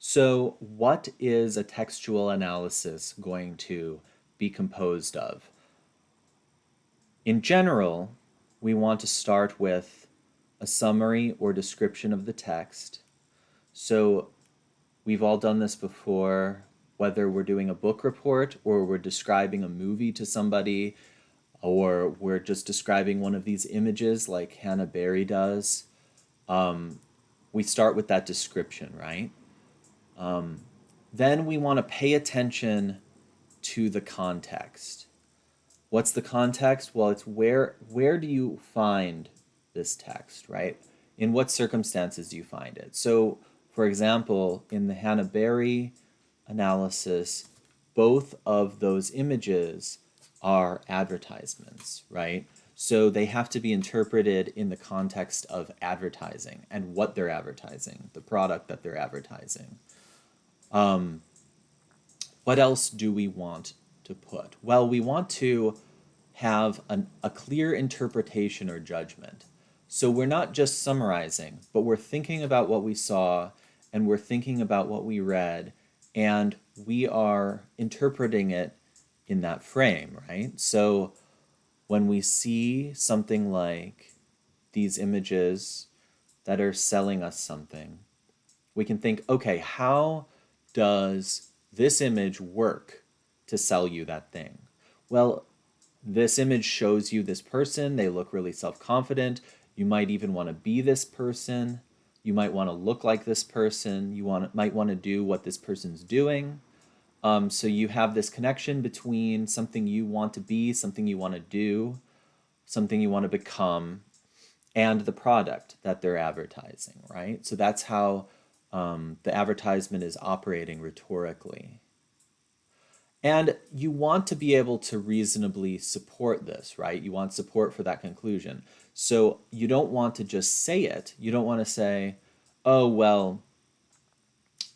So, what is a textual analysis going to be composed of? In general, we want to start with a summary or description of the text. So, we've all done this before, whether we're doing a book report or we're describing a movie to somebody or we're just describing one of these images like Hannah Berry does. We start with that description, right? Then we want to pay attention to the context. What's the context? Well, it's where do you find this text, right? In what circumstances do you find it? So, for example, in the Hannah Berry analysis, both of those images are advertisements, right? So they have to be interpreted in the context of advertising and what they're advertising, the product that they're advertising. What else do we want to put? Well, we want to have a clear interpretation or judgment. So we're not just summarizing, but we're thinking about what we saw and we're thinking about what we read and we are interpreting it in that frame, right? So when we see something like these images that are selling us something, we can think, okay, how does this image work to sell you that thing? Well, this image shows you this person. They look really self-confident. You might even want to be this person. You might want to look like this person. Might want to do what this person's doing. So you have this connection between something you want to be, something you want to do, something you want to become, and the product that they're advertising, right? So that's how the advertisement is operating rhetorically. And you want to be able to reasonably support this, right? You want support for that conclusion. So you don't want to just say it. You don't want to say, oh, well,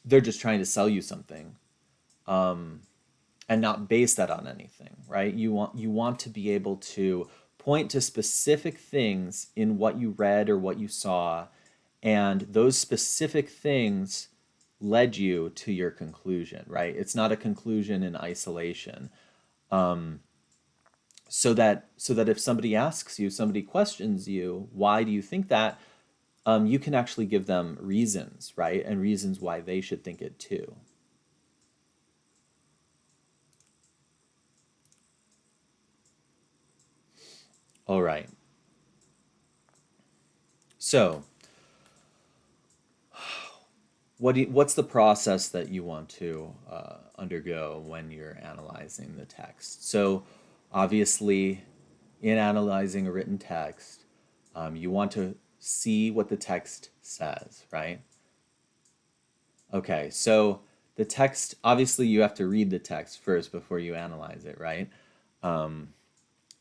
they're just trying to sell you something, and not base that on anything, right? You want to be able to point to specific things in what you read or what you saw, and those specific things led you to your conclusion, right? It's not a conclusion in isolation. So that if somebody asks you, somebody questions you, why do you think that? You can actually give them reasons, right? And reasons why they should think it too. All right. So, what's the process that you want to undergo when you're analyzing the text? So, obviously, in analyzing a written text, you want to see what the text says, right? Okay, so the text, obviously, you have to read the text first before you analyze it, right?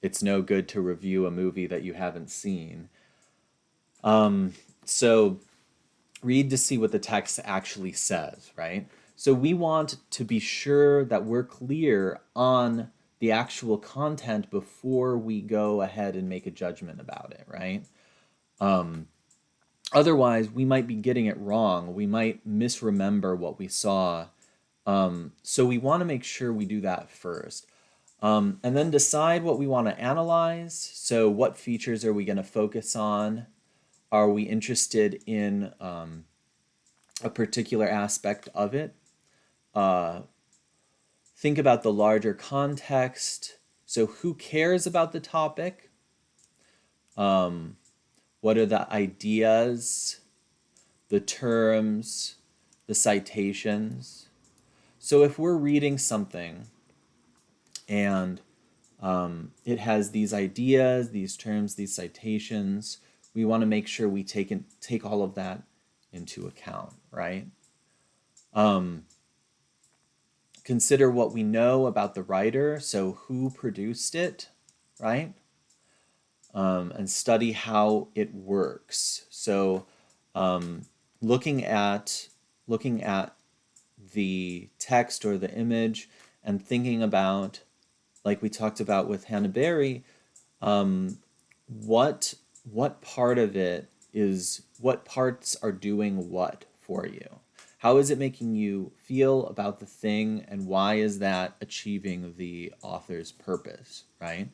It's no good to review a movie that you haven't seen. So read to see what the text actually says, right? So we want to be sure that we're clear on the actual content before we go ahead and make a judgment about it, right? Otherwise, we might be getting it wrong. We might misremember what we saw. So we want to make sure we do that first. And then decide what we want to analyze. So what features are we going to focus on? Are we interested in a particular aspect of it? Think about the larger context. So who cares about the topic? What are the ideas, the terms, the citations? So if we're reading something and it has these ideas, these terms, these citations, we want to make sure we take all of that into account, right? Consider what we know about the writer, so who produced it, right? And study how it works. So looking at the text or the image and thinking about, like we talked about with Hannah Berry, what part of it is, what parts are doing what for you? How is it making you feel about the thing, and why is that achieving the author's purpose, right?